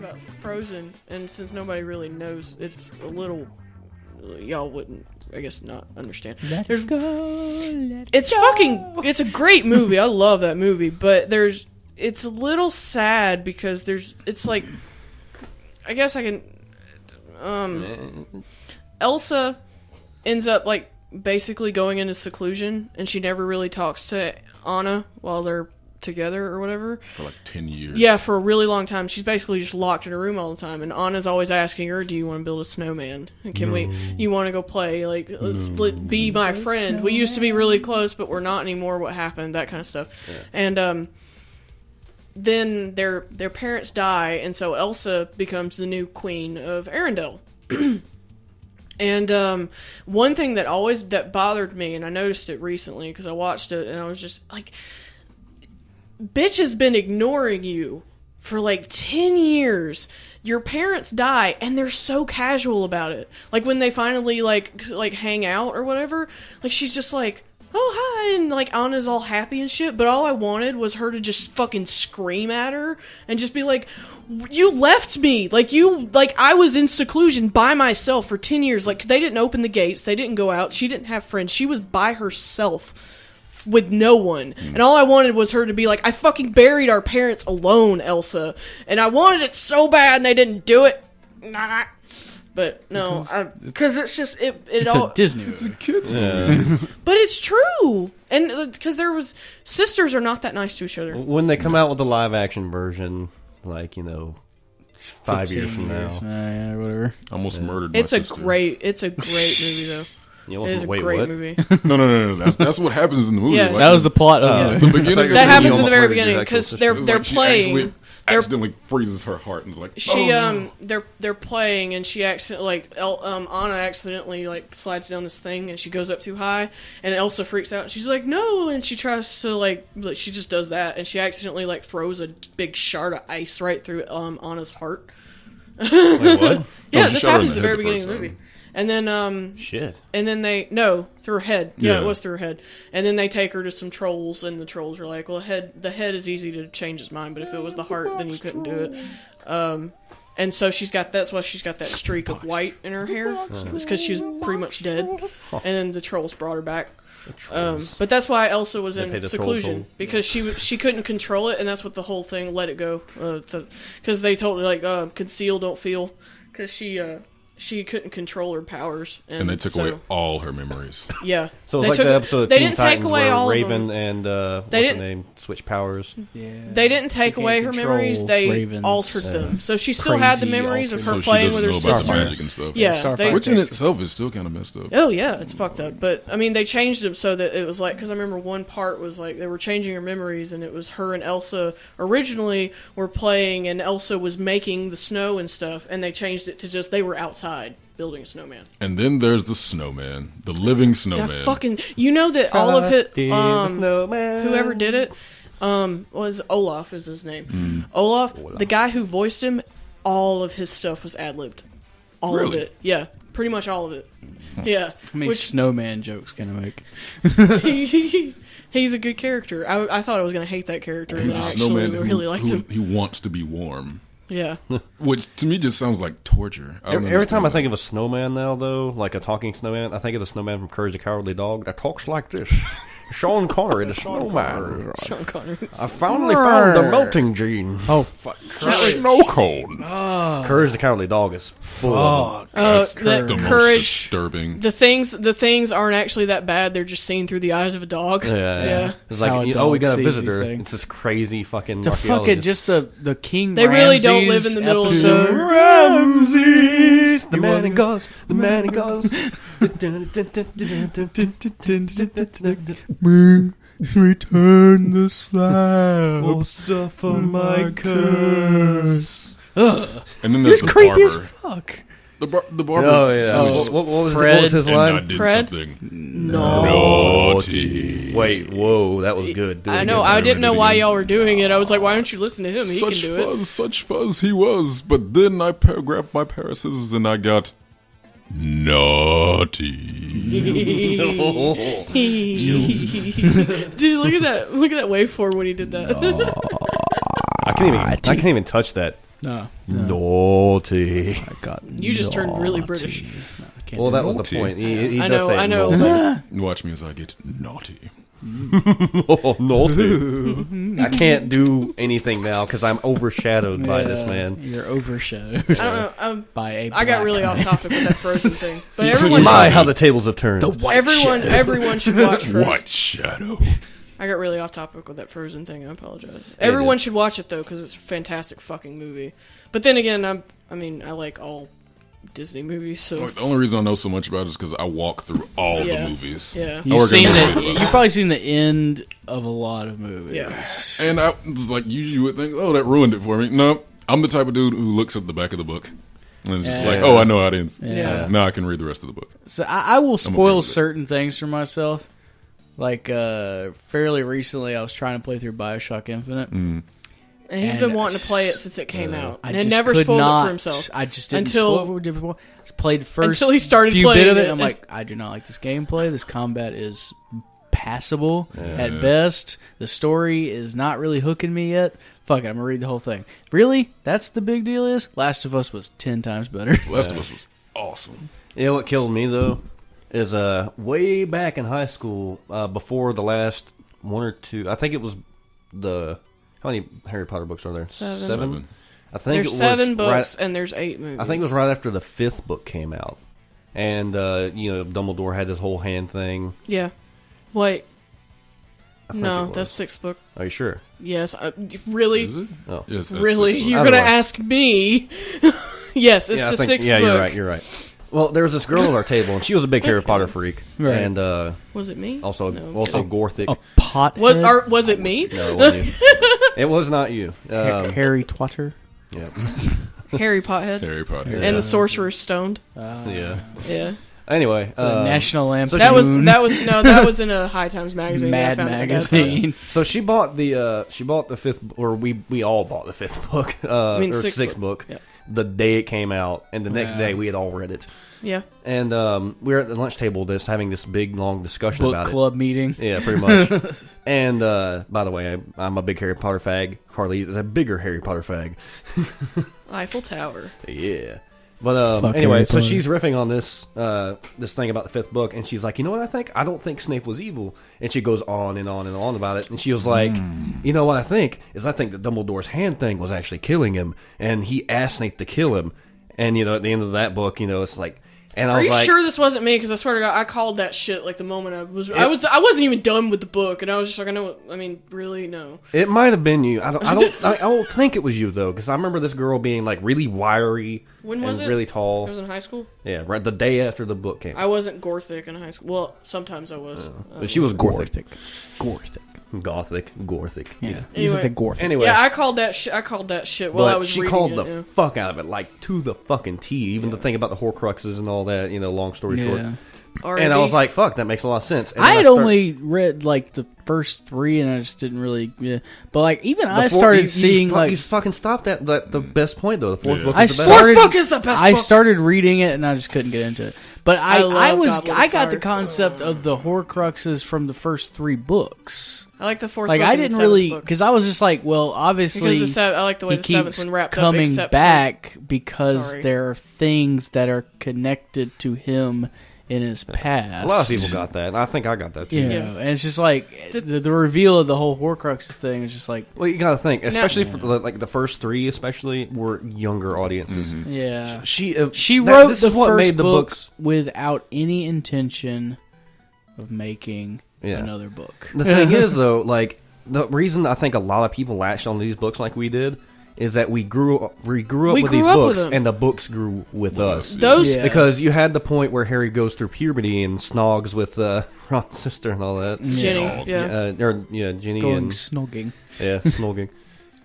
about Frozen, and since nobody really knows, it's a little... Y'all wouldn't, I guess, not understand. Let it go. It's a great movie. I love that movie, but it's a little sad because it's like, I guess I can, Elsa ends up like basically going into seclusion, and she never really talks to Anna while they're together or whatever. For like 10 years. Yeah, for a really long time. She's basically just locked in her room all the time, and Anna's always asking her, do you want to build a snowman? You want to go play? Like, let's be my friend. We used to be really close, but we're not anymore. What happened? That kind of stuff. Yeah. And then their parents die, and so Elsa becomes the new queen of Arendelle. And one thing that bothered me, and I noticed it recently because I watched it, and I was just like, bitch has been ignoring you for like 10 years. Your parents die, and they're so casual about it. Like when they finally like hang out or whatever, like she's just like, oh hi, and like Anna's all happy and shit. But all I wanted was her to just fucking scream at her and just be like, you left me, like I was in seclusion by myself for 10 years. Like they didn't open the gates, they didn't go out, she didn't have friends, she was by herself with no one. And all I wanted was her to be like, I fucking buried our parents alone, Elsa. And I wanted it so bad and they didn't do it. Nah. But no, because it's just, it's a Disney movie. It's a kid's movie. But it's true. And because sisters are not that nice to each other. When they come out with the live action version, like, 5 years from now. Yeah, whatever. Almost murdered my sister. It's a great movie though. It is a great movie. No. That's what happens in the movie. Yeah. Like, that was the plot of the beginning. That happens in the very beginning because they're like playing. Accidentally freezes her heart and like they're playing and she Anna accidentally like slides down this thing and she goes up too high and Elsa freaks out and she's like no, and she tries to like she just does that and she accidentally like throws a big shard of ice right through Anna's heart. Wait, what? Yeah, this happens at the very beginning of the movie. And then, shit. And then through her head. Yeah, it was through her head. And then they take her to some trolls, and the trolls are like, well, the head is easy to change his mind, but if it was the heart, then you couldn't do it. And so that's why she's got that streak of white in her hair. It's because she was pretty much dead. And then the trolls brought her back. But that's why Elsa was in seclusion, because she couldn't control it, and that's what the whole thing let it go. Because they told her, like, conceal, don't feel. Because she couldn't control her powers, and they took away all her memories. Yeah, so it's like the episode of Teen Titans where Raven and what's her name switch powers. Yeah, they didn't take away her memories; they altered them. So she still had the memories of her playing with her sister. Magic and stuff. Yeah, which in itself is still kind of messed up. Oh yeah, it's fucked up. But I mean, they changed them so that it was like, because I remember one part was like they were changing her memories, and it was her and Elsa originally were playing, and Elsa was making the snow and stuff, and they changed it to just they were outside building a snowman. And then there's the snowman, the living snowman. That fucking, that all of it, whoever did it, was Olaf is his name. Olaf, the guy who voiced him, all of his stuff was ad-libbed. All of it. Yeah, pretty much all of it. Yeah. How many snowman jokes can I make? He's a good character. I thought I was going to hate that character. He's a snowman really liked him. He wants to be warm. Yeah. Which to me just sounds like torture. Every time I think of a snowman now, though, like a talking snowman, I think of the snowman from Courage the Cowardly Dog that talks like this. Sean Connery, the snowman. Sean Connery. I finally found the melting gene. Oh, fuck. Snow cone. Courage the Cowardly Dog is full. That's the most disturbing. The things aren't actually that bad. They're just seen through the eyes of a dog. Yeah. It's like, we got a visitor. It's this crazy fucking the fucking just the King They Ramses really don't live in the middle of nowhere. Ramses, the man and goes, the man and goes. Return the slab. Oh, suffer my curse. And then there's the creepy barber. As fuck. The barber. Oh yeah. What was his line? And I did Fred? something naughty. Wait, whoa, that was good. I know. I didn't know why y'all were doing it. I was like, why don't you listen to him? He can do it. Such fuzz he was. But then I grabbed my pair of scissors and I got naughty. Dude, look at that waveform when he did that. I can't even touch that. No. Naughty. I got You just turned really British. No, I can't Well, do that was the Naughty. point. He I does know, say I know. naughty. Watch me as I get naughty. Oh, naughty. I can't do anything now because I'm overshadowed by this man. You're overshadowed I don't know. by a I got black really man. off topic with that Frozen thing, but everyone, My, how the tables have turned. everyone should watch Frozen. White shadow. I got really off topic with that Frozen thing. I apologize. Everyone should watch it though because it's a fantastic fucking movie. But then again, I like all Disney movies, so Like, the only reason I know so much about it is because I walk through all Yeah. the movies. Yeah. I You've work seen at a the, movie. you've probably seen the end of a lot of movies. Yeah. And I was like, you would think, oh, that ruined it for me. No, I'm the type of dude who looks at the back of the book. And it's just Yeah. like, oh, I know how it ends. Yeah. Now I can read the rest of the book. So I will okay spoil with it. certain things for myself. Like fairly recently, I was trying to play through BioShock Infinite. and he's And been wanting to play it since it came out, I and just never could spoiled not, it for himself. I just didn't Until- spoil it for different. I played the first Until he started few playing bit of it. it. I'm like, I do not like this gameplay. This combat is passable at Yeah. best. The story is not really hooking me yet. Fuck it, I'm gonna read the whole thing. Really? That's the big deal. Is Last of Us was 10 times better. Last of Us was awesome. You know what killed me though is way back in high school, before the last one or two. I think it was how many Harry Potter books are there? Seven. I think There's it was 7 books right, and there's 8 movies. I think it was right after the 5th book came out, and Dumbledore had this whole hand thing. Yeah. Wait. I think No, it was. that's 6th book. Are you sure? Yes. Really? Is it? Oh. Yes, that's Really? 6 You're books. gonna Otherwise- ask me? Yes, it's Yeah, the I think, 6th yeah, book. you're right. Well, there was this girl at our table, and she was a big Harry Potter freak, Right. and Was it me? also No, I'm also kidding. Gorthic. A pot. Was it me? No, it wasn't you. It was not you. Harry Twatter. Yeah, Harry Pothead. Harry Potter. And the Sorcerer's Stoned. yeah. Yeah. Anyway, National Lampoon. That was in a High Times magazine. that I Mad found at my dad's magazine. so she bought the 5th, or we all bought the 5th book, mean or 6th 6th book, Yeah. the day it came out, and the next Yeah. day we had all read it, house. Yeah. and we were at the lunch table having this big long discussion Book about club meeting. it. Yeah, pretty much. And by the way, I'm a big Harry Potter fag. Carly is a bigger Harry Potter fag. Eiffel Tower. Yeah. But Fuck anyway, Harry so Potter. she's riffing on this thing about the 5th book, and she's like, you know what I think? I don't think Snape was evil. And she goes on and on and on about it, and she was like, you know what I think that Dumbledore's hand thing was actually killing him, and he asked Snape to kill him. And at the end of that book, it's like, and I Are was you like, sure this wasn't me? Because I swear to God, I called that shit like the moment I wasn't even done with the book, and I was just like, really, no. it might have been you. I don't think it was you though, because I remember this girl being like really wiry When was and it? really tall. I was in high school. Yeah, right the day after the book came. I wasn't Gorthic in high school. Well, sometimes I was. But she was Gorthic. Gorthic. Gorthic. Yeah. Anyway. He's like Gorthic. Anyway, Yeah, I called that shit while I but was she reading called it. the yeah. fuck out of it, like to the fucking T. Even the thing about the Horcruxes and all that. Long story short. Yeah. And I was like, "Fuck, that makes a lot of sense." And I then had start- only read like the first 3, and I just didn't really. Yeah. But like even I before- started you seeing like you fucking stopped at the best point though. The 4th Yeah. book I is the best. started. Fourth book is the best I book. started reading it, and I just couldn't get into it. But I love I Goblet got of the Fire. concept of the Horcruxes from the first 3 books. I like the 4th Like book I and the didn't 7th really book. because I was just like, well, obviously Because I like the way he the 7th keeps one wrapped coming up, except back because Sorry. there are things that are connected to him in his past. A lot of people got that. And I think I got that too. You know, and it's just like the reveal of the whole Horcruxes thing is just like, Well, you got to think, especially for like the first 3, especially were younger audiences. yeah. She wrote this the is what first made the book books. without any intention of making Yeah. another book. The thing is, though, like the reason I think a lot of people latched on these books like we did is that we grew up with these grew up with books, them. and the books grew with us. Those Yeah. Because you had the point where Harry goes through puberty and snogs with Ron's sister and all that. Jenny, yeah. Ginny Going and snogging. snogging.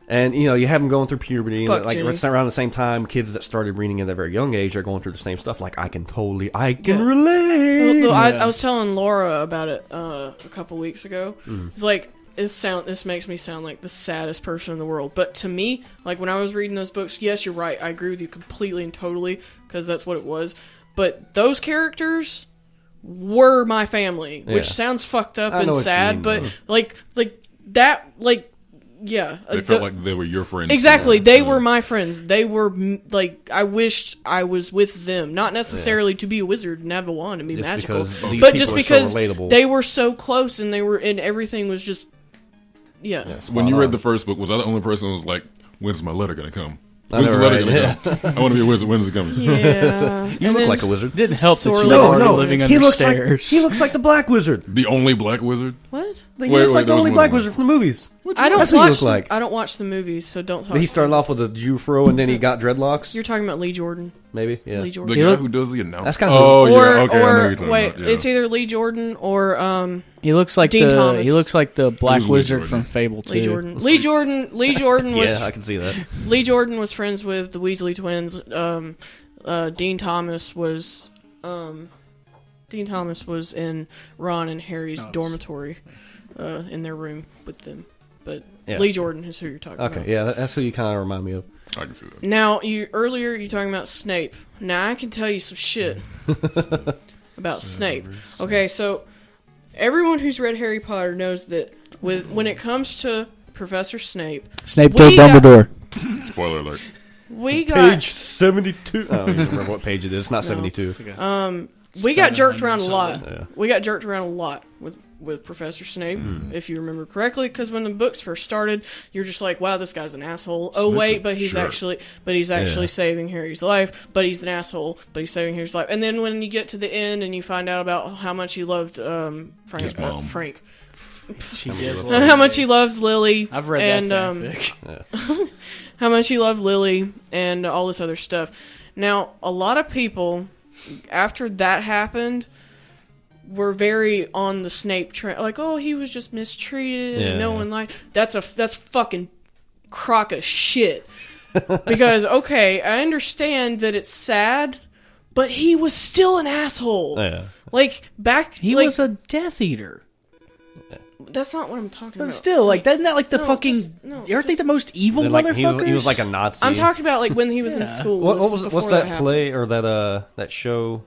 And you have them going through puberty, Fuck and like Ginny. it's around the same time. Kids that started reading at a very young age are going through the same stuff. Like I can Yeah. relate. Well, I was telling Laura about it a couple weeks ago. It's like this makes me sound like the saddest person in the world, but to me, like when I was reading those books, yes, you're right. I agree with you completely and totally because that's what it was. But those characters were my family, which Yeah. sounds fucked up I know and what you sad, mean, but though. like that, like yeah. They felt like they were your friends. Exactly. They were my friends. They were, like, I wished I was with them. Not necessarily to be a wizard and have a wand and be magical. But just because they were so close and everything was just, When you read the first book, was I the only person who was like, when's my letter going to come? When's the letter going to come? I want to be a wizard. When's it coming? Yeah. You look like a wizard. Didn't help that you Sorely were living under stairs. He looks like the Black Wizard. The only black wizard? What? He looks like the only Black Wizard from the movies. I don't That's what he looked watch. like. I don't watch the movies, so don't talk. He started off with a Jew fro and then he got dreadlocks. You're talking about Lee Jordan. Maybe, yeah. Lee The Jordan. guy who does the announcement. That's kind of Oh, Or, yeah, okay, I know who or you're talking wait, about. Yeah. it's either Lee Jordan or He looks like Dean Thomas. He looks like the Black Who's Lee Wizard Jordan? from Fable 2. Lee Jordan. Lee Jordan was Yeah, I can see that. Lee Jordan was friends with the Weasley twins. Dean Thomas was in Ron and Harry's dormitory, in their room with them. But Lee Jordan is who you're talking about. Okay, yeah, that's who you kind of remind me of. I can see that. Now, earlier you talking about Snape. Now I can tell you some shit about Snape. Okay, so everyone who's read Harry Potter knows that when it comes to Professor Snape Snape killed Dumbledore. Spoiler alert. we got Page 72. I don't even remember what page it is. It's not 72. we got jerked around a 700 lot. something. Yeah. We got jerked around a lot with Professor Snape, if you remember correctly, because when the books first started, you're just like, wow, this guy's an asshole. Oh wait, but he's actually saving Harry's life. But he's an asshole. But he's saving Harry's life. And then when you get to the end and you find out about how much he loved His mom. Frank, She did. how much he loved Lily. I've read and, that fanfic. how much he loved Lily and all this other stuff. Now, a lot of people, after that happened, were very on the Snape train. Like, oh, he was just mistreated and no one liked. That's fucking crock of shit. Because, okay, I understand that it's sad, but he was still an asshole. Yeah. Like, He was a Death Eater. That's not what I'm talking But about. still, isn't that like the No, fucking... just- no, aren't they the most evil Like, motherfuckers? he was like a Nazi. I'm talking about like when he was in school. What's before that happened. play or that show,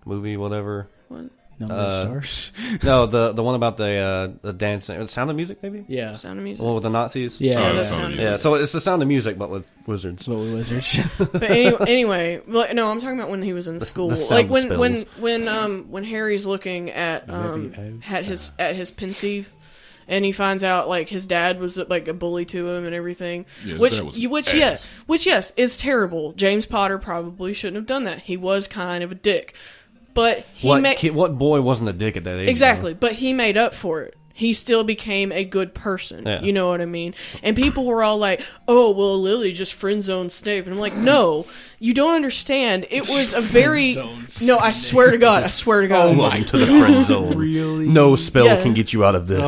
movie, whatever? What? Number of Stars. No, the one about the dancing, Sound of Music, maybe. Yeah. Sound of Music. The one with the Nazis. Yeah. Oh, yeah. that's Sound of Music. Yeah. So it's the Sound of Music, but with wizards. So we wizards. But anyway, no, I'm talking about when he was in school. the sound Like of when Harry's looking at his pensieve, and he finds out like his dad was like a bully to him and everything. Yeah, his which dad was yes is terrible. James Potter probably shouldn't have done that. He was kind of a dick, but What boy wasn't a dick at that age? exactly. But he made up for it. He still became a good person. Yeah. You know what I mean? And people were all like, oh, well, Lily just friend-zoned Snape. And I'm like, no, you don't understand. It was a very... No, I swear to God. Welcome to the friend zone. Really? No spell Yeah. can get you out of this.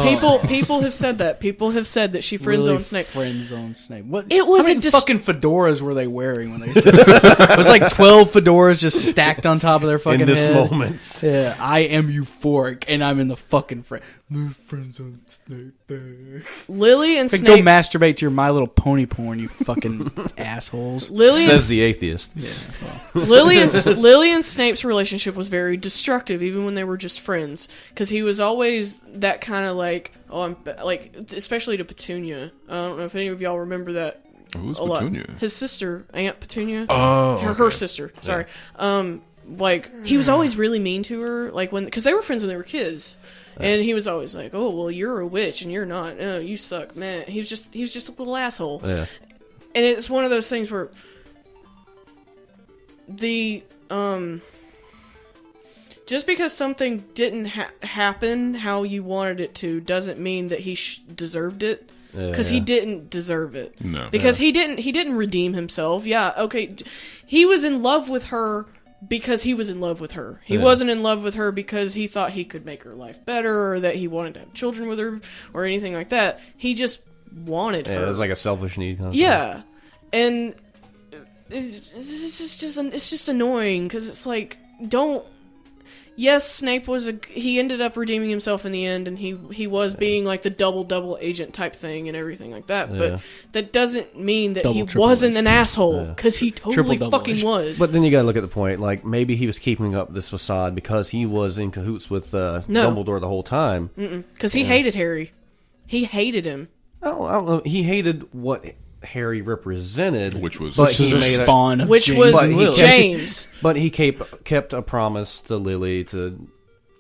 People have said that. People have said that she friend-zoned Snape. Friend-zoned Snape. What? It was how a many fucking fedoras were they wearing when they said this? It was like 12 fedoras just stacked on top of their fucking in this head. moment. Yeah, I am euphoric, and I'm in the fucking friend-zoned Snape. Lily and Like, Snape... go masturbate to your My Little Pony porn, you fucking assholes. Says the atheist. Lily and Snape's relationship was very destructive, even when they were just friends. Because he was always that kind of like, especially to Petunia. I don't know if any of y'all remember that. Who's a lot. Petunia? His sister, Aunt Petunia. Oh, her sister. Sorry. He was always really mean to her, like because they were friends when they were kids. And he was always like, "Oh, well, you're a witch and you're not. Oh, you suck, man." He was just a little asshole. Yeah. And it's one of those things where just because something didn't happen how you wanted it to doesn't mean that he deserved it. Because he didn't deserve it. No. Because he didn't redeem himself. Yeah, okay. He was in love with her because he was in love with her. He wasn't in love with her because he thought he could make her life better or that he wanted to have children with her or anything like that. He just wanted her. Yeah, it was like a selfish need. Kind of Yeah. And it's just annoying because it's like, don't... Yes, Snape he ended up redeeming himself in the end, and he was being like the double agent type thing and everything like that. But that doesn't mean that he wasn't an asshole, because he totally fucking was. But then you gotta look at the point. Like, maybe he was keeping up this facade because he was in cahoots with Dumbledore the whole time. Because he hated Harry. He hated him. I don't know. He hated what Harry represented, which was a spawn of which was James. James. But he kept a promise to Lily to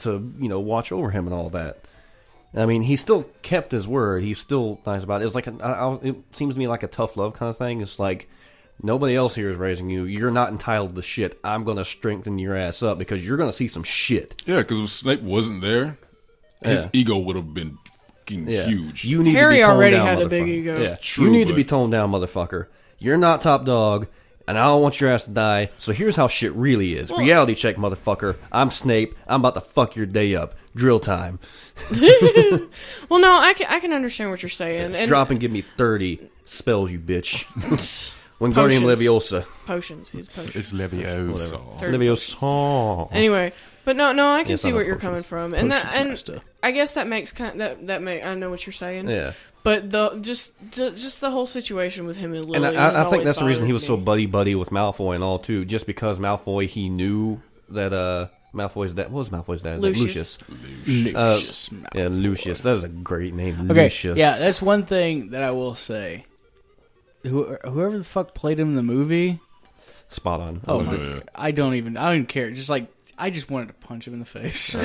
watch over him and all that. I mean, he still kept his word. He's still nice about it. It's like it seems to me like a tough love kind of thing. It's like nobody else here is raising you. You're not entitled to shit. I'm going to strengthen your ass up because you're going to see some shit. Yeah, because if Snape wasn't there, his ego would have been fucking huge. You need Harry to be toned already down, had a big ego. Yeah. True, you need to but- be toned down, motherfucker. You're not top dog, and I don't want your ass to die. So here's how shit really is. Reality check, motherfucker. I'm Snape. I'm about to fuck your day up. Drill time. Well, no, I can understand what you're saying. And Drop and give me 30 spells, you bitch. Wingardium Potions. Leviosa. Potions. He's potions. It's Leviosa. Leviosa. Anyway, but no, I can Yes, see I where know you're potions. coming from, and that, Potions and master. I guess that makes I know what you're saying. Yeah. But just the whole situation with him and Lily. And I think that's the reason he was so buddy with Malfoy and all too. Just because Malfoy, he knew that Malfoy's dad. What was Malfoy's dad? Lucius. Lucius. Yeah, Lucius. That is a great name. Okay, Lucius. yeah, that's one thing that I will say. Whoever the fuck played him in the movie, Spot on. oh Yeah. my, I don't even care. Just like I just wanted to punch him in the face.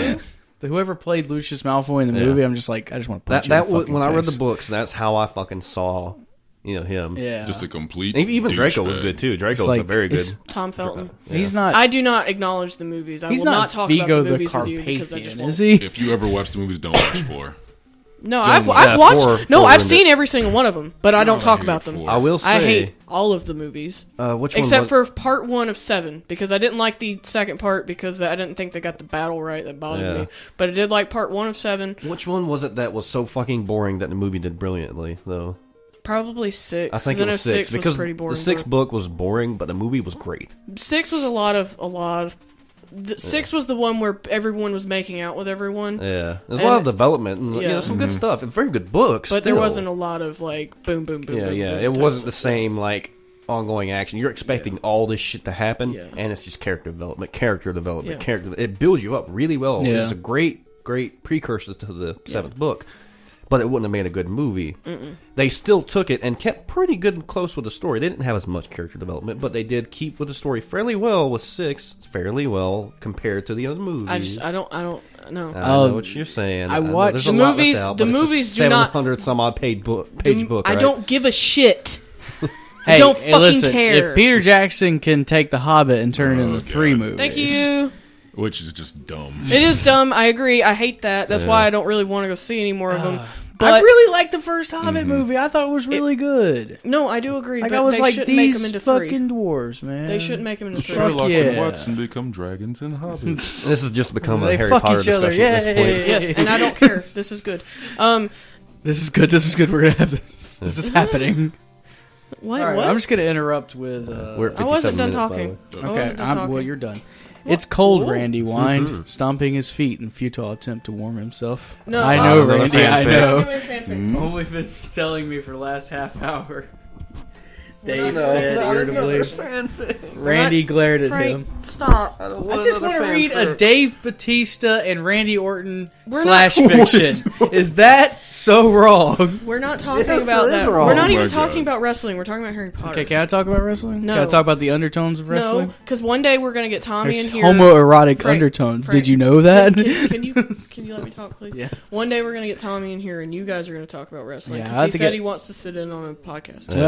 Whoever played Lucius Malfoy in the movie, I'm just like I just want to punch him in the fucking when I read face. the books, that's how I fucking saw, him. Yeah, Just a complete. Even Draco was douchebag. good too. Draco It's was like, a very good. Tom Felton. he's not. I do not acknowledge the movies. I he's will not not talk Vigo about the the movies with you because I just Carpathian, won't. is he? If you ever watch the movies, don't watch 4. No, Gentlemen. I've Yeah, watched. four No, were I've in seen every single one of them, but I don't talk hate about them. 4. I will say. I hate all of the movies. Which Except one was, for part 1 of 7, because I didn't like the second part because I didn't think they got the battle right. That bothered me. But I did like part 1 of 7. Which one was it that was so fucking boring that the movie did brilliantly though? Probably 6. I think 'cause it was 6 was because pretty boring. the 6th book was boring, but the movie was great. 6 was a lot of. 6 was the one where everyone was making out with everyone. Yeah, there's a lot of And- development and yeah. some good stuff. And very good books, But there still. wasn't a lot of like boom, boom, boom, Yeah, boom. yeah. boom It type wasn't the stuff. same like ongoing action. You're expecting all this shit to happen, Yeah. and it's just character development. Yeah. It builds you up really well. Yeah. It's a great precursor to the 7th book. But it wouldn't have made a good movie. They still took it and kept pretty good and close with the story. They didn't have as much character development, but they did keep with the story fairly well with 6. It's fairly well compared to the other movies. I don't know. I know what you're saying. I know watched- there's The a lot movies- left out, the but it's a movies do not- 700 some odd page book. I Right? don't give a shit. Hey, don't hey, fucking listen, care. if Peter Jackson can take The Hobbit and turn it into 3 God. movies, Thank you. Which is just dumb. It is dumb. I agree. I hate that. That's why I don't really want to go see any more of them. But I really liked the first Hobbit movie. I thought it was really good. no, I do agree. Like but I was they like, shouldn't make them these into fucking 3. dwarves, man. They shouldn't make them into 3. Fuck yeah. and Watson become dragons and hobbits. This has just become a They Harry fuck Potter each other. discussion at this point. Yay. Yes, and I don't care. This is good. This is good. This is good. We're gonna have this. This is happening. What? All right, what? I'm just gonna interrupt with. We're at 57 I wasn't done minutes, by the talking. way. I wasn't Okay, done well, talking. you're done. It's cold, Ooh. Randy whined, stomping his feet in futile attempt to warm himself. No, I know, another Randy, I fanfic. know. Give me a fanfic. Only been telling me for the last half hour. Dave No, said not irritably. Randy glared at Frank, him. stop. I just want to read a Dave Bautista and Randy Orton We're slash not- fiction. Is that so wrong? We're not talking Yes, about it is that. wrong. We're not Oh even my talking God. about wrestling. We're talking about Harry Potter. Okay, can I talk about wrestling? No. Can I talk about the undertones of No, wrestling? because one day we're gonna get Tommy There's in here. homoerotic Frank, undertones. Frank, Did you know that? Can you let me talk, please? Yes. One day we're gonna get Tommy in here, and you guys are gonna talk about wrestling. Yeah, Because I'll have he to said get- he wants to sit in on a podcast. We'll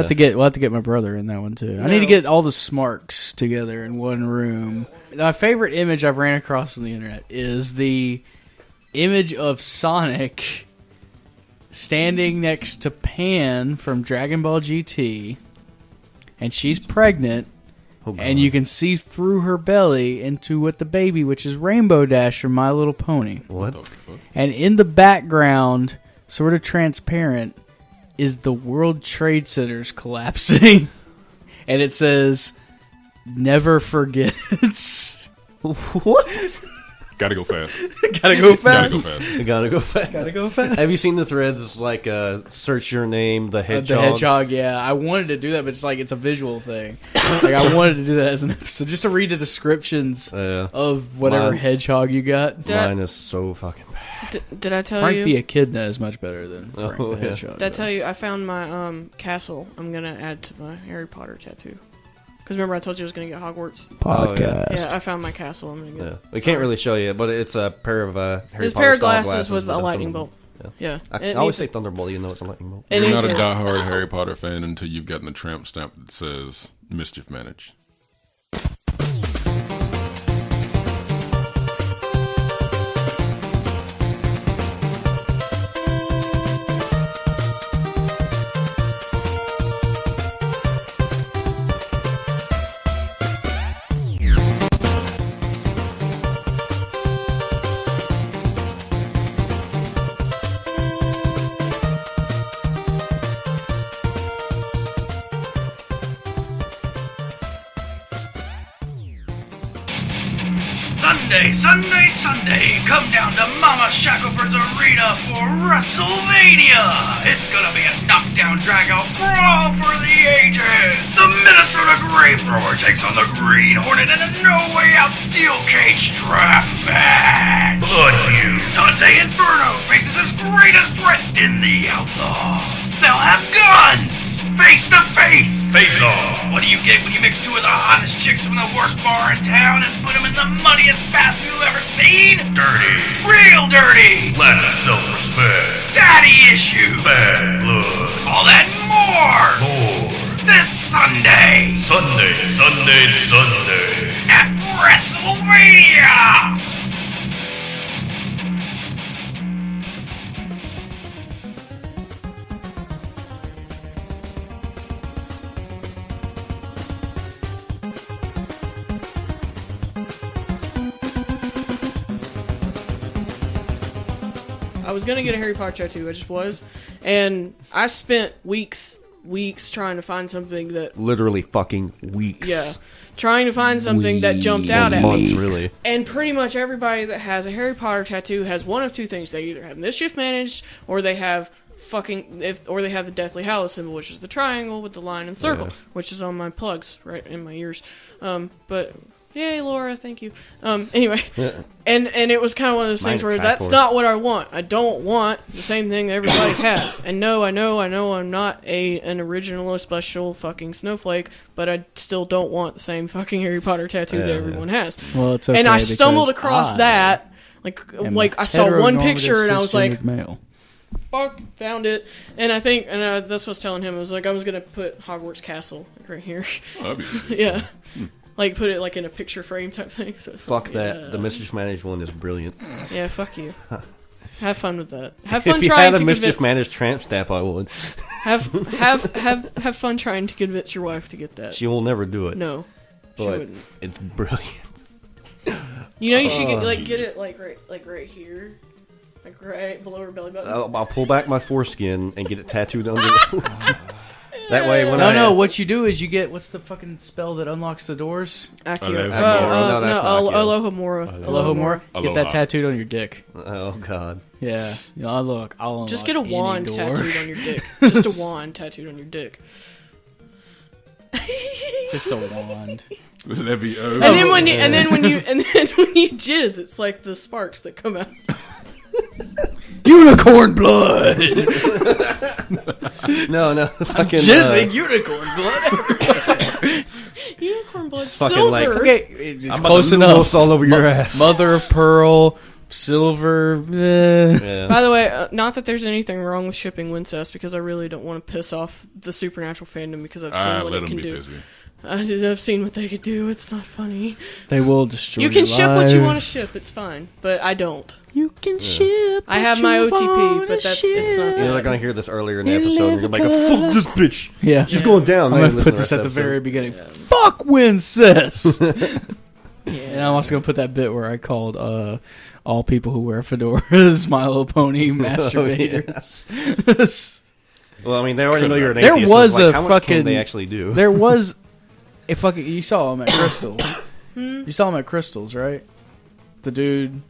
have to get my brother in that one too. I need to get all the smarks together in one room. My favorite image I've ran across on the internet is the image of Sonic standing next to Pan from Dragon Ball GT, and she's pregnant, and you can see through her belly into what the baby, which is Rainbow Dash from My Little Pony. What? The fuck? And in the background, sort of transparent, is the World Trade Centers collapsing. And it says, "Never forgets." What? Gotta go fast. Gotta go fast. Gotta go fast. Gotta go fast. Gotta go fast. Have you seen the threads? It's like search your name, the hedgehog. The hedgehog, yeah. I wanted to do that, but it's like it's a visual thing. Like I wanted to do that as an episode, just to read the descriptions of whatever hedgehog you got. Mine is so fucking bad. Did I tell Frank you? the Echidna is much better than Frank the Hedgehog. Did I tell you I found my castle I'm going to add to my Harry Potter tattoo? Because remember I told you I was going to get Hogwarts? Podcast. Yeah, I found my castle. I'm going to get it. We can't really show you, but it's a pair of Harry There's Potter a pair of style glasses with a lightning bolt. Yeah. I always say Thunderbolt, even though it's a lightning bolt. You're not a diehard Harry Potter fan until you've gotten a tramp stamp that says Mischief Managed. Sunday, come down to Mama Shackelford's Arena for WrestleMania! It's gonna be a knockdown, drag-out brawl for the ages! The Minnesota Grave Thrower takes on the Green Hornet in a no-way-out steel cage strap match! Blood Feud, Dante Inferno faces his greatest threat in the Outlaw! They'll have guns! Face to face! Face off! What do you get when you mix two of the hottest chicks from the worst bar in town and put them in the muddiest bath you've ever seen? Dirty. Real dirty! Lack of self-respect. Daddy issue. Bad blood. All that and more! This Sunday! Sunday! At WrestleMania! I was gonna get a Harry Potter tattoo, I just was, and I spent weeks trying to find something that literally fucking weeks. Yeah, trying to find something that jumped out at months, me. Really. And pretty much everybody that has a Harry Potter tattoo has one of two things: they either have Mischief Managed, or they have or they have the Deathly Hallows symbol, which is the triangle with the line and circle, which is on my plugs right in my ears. But. Yay, Laura, thank you. Anyway, and it was kind of one of those things where that's not what I want. I don't want the same thing that everybody has. And no, I know I'm not an original, special fucking snowflake, but I still don't want the same fucking Harry Potter tattoo that everyone has. Well, it's okay. And I stumbled across that. Like I saw one picture and I was like, fuck, found it. And I think, and that's what I was telling him. It was like I was going to put Hogwarts Castle right here. Oh, that'd be Yeah. Like, put it, like, in a picture frame type thing. So fuck that. The Mischief Managed one is brilliant. Yeah, fuck you. Have fun with that. Have fun if you trying had a to Mischief Managed tramp stamp, I would. Have fun trying to convince your wife to get that. She will never do it. No, she but wouldn't. It's brilliant. You know, you should get it right here, like right below her belly button. I'll pull back my foreskin and get it tattooed under. That way, when what you do is you get, what's the fucking spell that unlocks the doors? Accurate. Aloha Mora. Aloha Mora. Get that tattooed on your dick. Oh god. Yeah. I'll just get a wand tattooed on your dick. Just a wand tattooed on your dick. Just a wand. And then when you jizz, it's like the sparks that come out. Unicorn blood. No, fucking jizzing unicorn blood. Unicorn blood, fucking silver. like it's close enough. All over your ass. Mother of pearl, silver. Yeah. By the way, not that there's anything wrong with shipping Wincest, because I really don't want to piss off the supernatural fandom, because I've seen what it can do. Busy. I've seen what they could do. It's not funny. They will destroy. You can ship what you want to ship. It's fine, but I don't. You can ship. I have my OTP, but it's not. You're gonna hear this earlier in the episode. And you're gonna be like, "Fuck this bitch." Yeah, she's going down. I'm gonna put this at the very beginning. Yeah. Fuck Wincest. And I'm also gonna put that bit where I called all people who wear fedoras My Little Pony masturbators. Well, I mean, they already know you're an atheist. There was so how much can they actually do? There was a fucking. You saw him at Crystal. You saw him at Crystal's, right? The dude,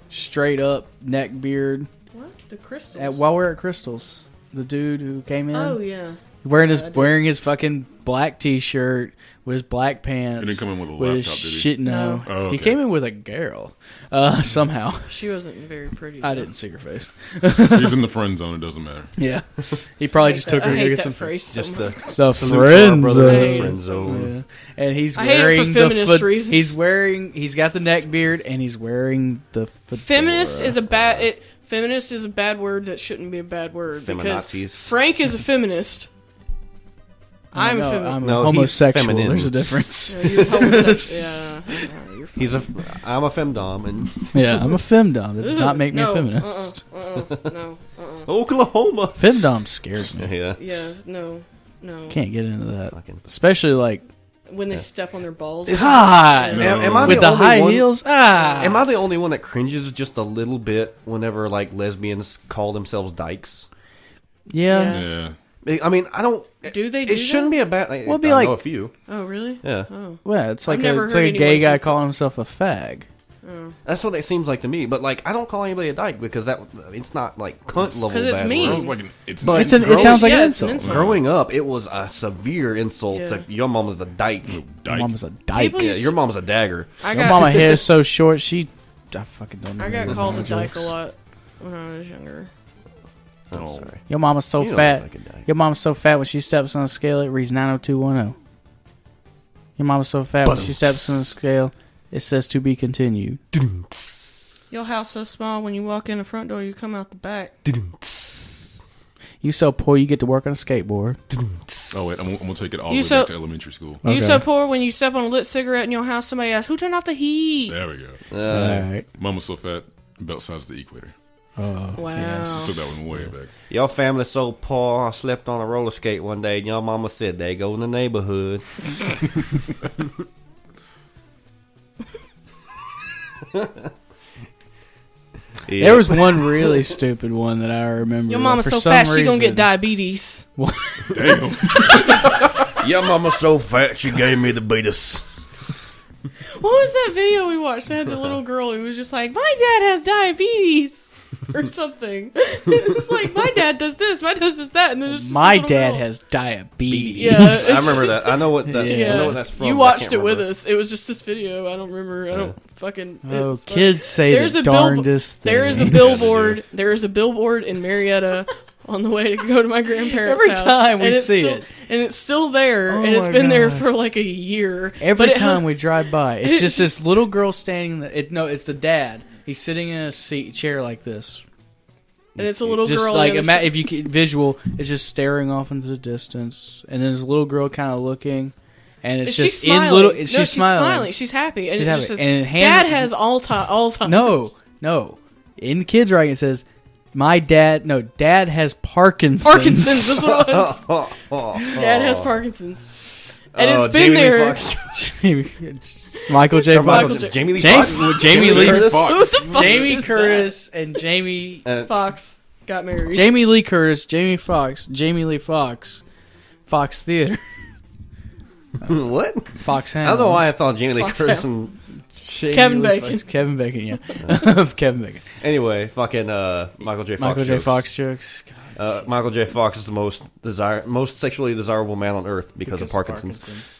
straight up neck beard. What? The crystals? While we're at Crystals, the dude who came in. Oh yeah. Wearing his fucking black T-shirt with his black pants. He didn't come in with a with laptop, his did he? shit. No, Oh, okay. He came in with a girl. Somehow. She wasn't very pretty. I though. didn't see her face. He's in the friend zone. It doesn't matter. Yeah, he probably just took her I to hate get that some phrase so Just much. the salute to our friend brother in zone. the friend zone. Yeah. And he's I hate it for wearing feminist reasons. He's got the neck beard and he's wearing the fedora. Feminist is a bad word that shouldn't be a bad word because Feminazis. Frank is a feminist. I'm a No, feminist. I'm No, he's homosexual. feminine. There's a difference. No, you're homosexual. Yeah. I'm a femdom, and Yeah, I'm a femdom. That does not make me no, a feminist. No. Oklahoma. Femdom scares me. Yeah. Yeah. No. Can't get into that. Fucking- Especially like When they step on their balls. God, No. Am I with the only high one- heels. Am I the only one that cringes just a little bit whenever like lesbians call themselves dykes? Yeah. Yeah. I mean, I don't. Do they do It shouldn't be a bad. Well, it'd be I like- know a few. Oh, really? Yeah, Oh. Well, it's like I've never it's heard like a gay anyone guy do- calling himself a fag. that's what it seems like to me. But like, I don't call anybody a dyke because that it's not like cunt level 'Cause it's bad mean. word. Sounds like it's But It sounds like Yeah, an it's an insult. insult. Growing up, it was a severe insult Yeah. to your mom was a dyke. Your dyke. mom was a dyke. People Yeah, used- your mom was a dagger. I Your got mama hair is so short. I fucking don't know. I got your called a mama dyke jokes. a lot when I was younger. I'm Oh. sorry. Your mama's so You don't fat. look like a dyke. Your mama's so fat when she steps on a scale, it reads 90210. Your mama's so fat when she steps on a scale, it says to be continued. Your house so small when you walk in the front door, you come out the back. You so poor, you get to work on a skateboard. Oh wait, I'm gonna take it all the You way so- back to elementary school. Okay. You so poor when you step on a lit cigarette in your house, somebody asks, "Who turned off the heat?" There we go. All right. Mom was so fat, belt size the equator. Wow. Took that one way back. Your family's so poor, I slept on a roller skate one day, and your mama said, "They go in the neighborhood." Yeah. There was one really stupid one that I remember. Your mama's For so some fat she gonna get reason- diabetes. Damn. Your mama's so fat she gave me the beatus. What was that video we watched? That had the little girl who was just like, "My dad has diabetes," or something. It was like, "My dad does this, my dad does that," and then it's just My this little dad girl. has diabetes. Yeah, I remember that. I know what that's. Yeah. I know what that's from. You but I watched can't it with remember. us. It was just this video. I don't remember. I don't fucking. Oh, it's fun. kids say There's the a darndest things. There is a billboard. There is a billboard in Marietta on the way to go to my grandparents' Every house. time we and it's see still, it. and it's still there, Oh and it's my been there God. for like a year. Every But time we drive by, it's it's just this little girl standing. It's the dad. He's sitting in a chair like this. and it's a little Just girl. like on the other if you can visual, it's just staring off into the distance, and then this little girl kind of looking, and it's She's just smiling. in little. No, She's she's smiling. She's happy. And She's it happy. just says, And "Dad has Alzheimer's." No. In kids' writing, it says, Dad has Parkinson's. Parkinson's. That's what it was. Dad has Parkinson's. And it's been Jamie Lee there. Foxx. Michael J. Michael Fox. J. Jamie Lee Jamie- Foxx. Jamie Lee Curtis? Fox. Who the fuck Jamie is Curtis and Jamie. Fox got married. Jamie Lee Curtis, Jamie Fox, Jamie Lee Fox, Fox Theater, What? Fox I Hounds. don't know why I thought Jamie Lee Fox Curtis Hound. and Jamie Kevin Lee Bacon. Fox- Kevin Bacon, yeah. Kevin Bacon. anyway, fucking Michael J. Fox. Michael J. jokes. Fox jokes. God, Michael J. Fox is the most sexually desirable man on earth because of Parkinson's.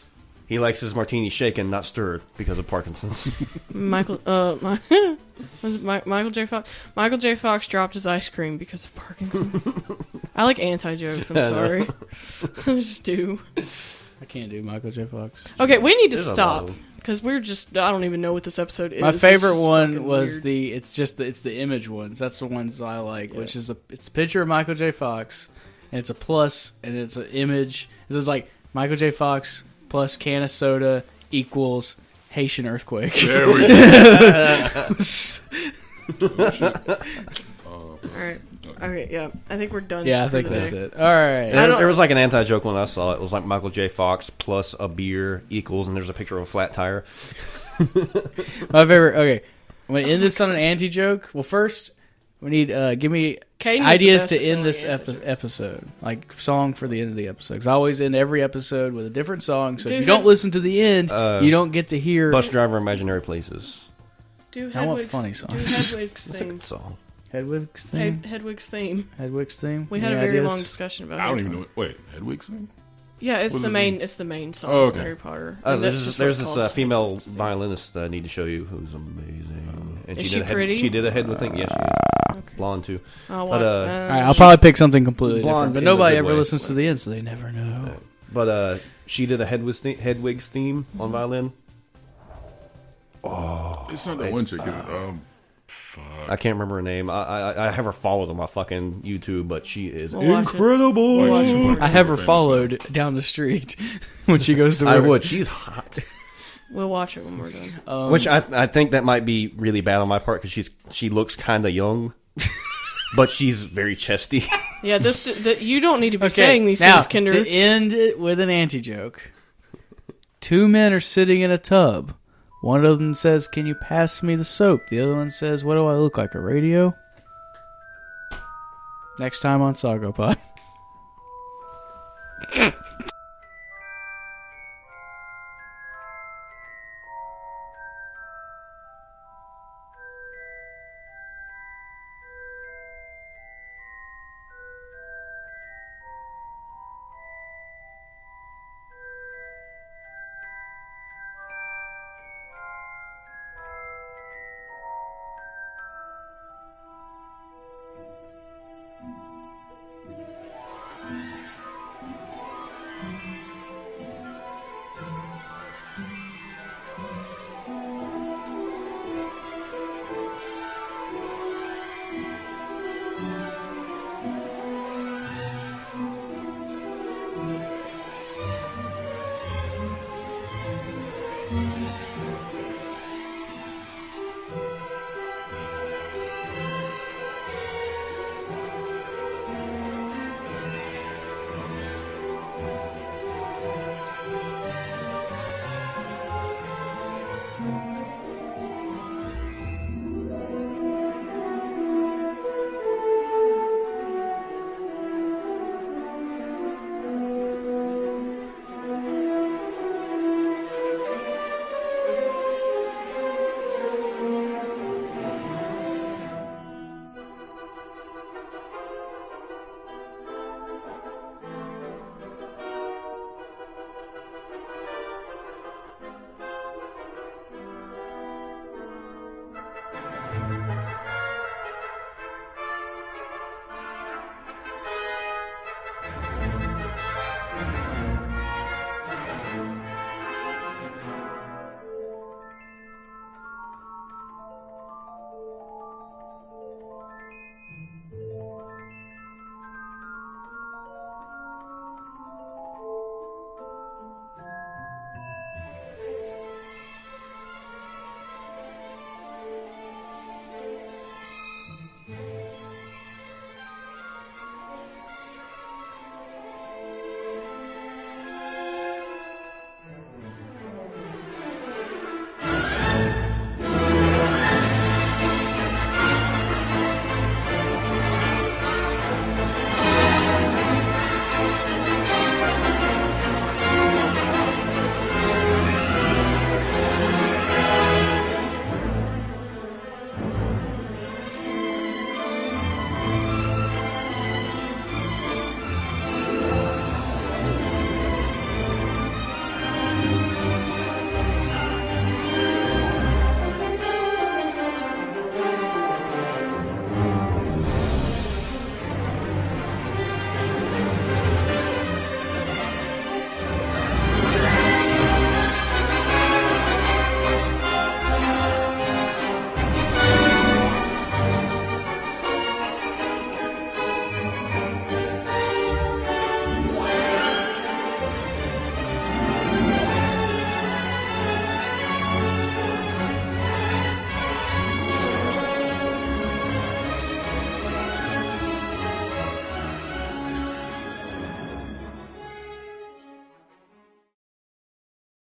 He likes his martini shaken, not stirred, because of Parkinson's. Michael Michael J. Fox. Michael J. Fox dropped his ice cream because of Parkinson's. I like anti-jokes. I'm I know. sorry. I just do. I can't do Michael J. Fox. Okay, we need to There's a lot stop of them. because we're just. I don't even know what this episode is. My It's favorite just one fucking was weird. it's the image ones. That's the ones I like, which is it's a picture of Michael J. Fox, and it's a plus, and it's an image. This is like Michael J. Fox plus can of soda equals Haitian earthquake. There we go. All right. Okay. Yeah. I think we're done. Yeah, I for think the that's day. it. All right. don't- There was like an anti-joke when I saw it. It was like Michael J. Fox plus a beer equals, and there's a picture of a flat tire. My favorite. Okay, I'm gonna end this on an anti joke. Well, first we need give me Caden is the ideas best to at end this telling anti-jokes. episode, like song for the end of the episode. Because I always end every episode with a different song. So if Dude, you don't listen to the end, you don't get to hear. Bus driver, imaginary places. Do I want Hedwig's, funny do songs. Hedwig's It's a theme. good song. Hedwig's theme. Hedwig's theme. Hedwig's theme. We had Any a very ideas? long discussion about. I don't Harry even know. Wait, Hedwig's thing? Yeah, it's What the is main. it? It's the main song Oh, of okay. Harry Potter. There's And that's this, just there's what this it's called, female Hedwig's theme. violinist I need to show you who's amazing. And Is did she pretty? She did a Hedwig thing. Yes, she is. Okay. Blonde too. I'll But, watch. All right, I'll probably pick something completely Blonde different, but in a nobody good ever way. listens to the end, so they never know. But she did a Hedwig's theme on violin. It's not that one chick, is it? I can't remember her name. I have her followed on my fucking YouTube, but she is We'll watch it. incredible. We'll watch it. I have her famous, followed down the street when she goes to work. I would. She's hot. We'll watch it when we're done. Which I think that might be really bad on my part because she looks kind of young, but she's very chesty. Yeah, this you don't need to be Okay, saying these now, things, Kinder. to end it with an anti-joke. Two men are sitting in a tub. One of them says, "Can you pass me the soap?" The other one says, "What do I look like, a radio?" Next time on SOGOpod.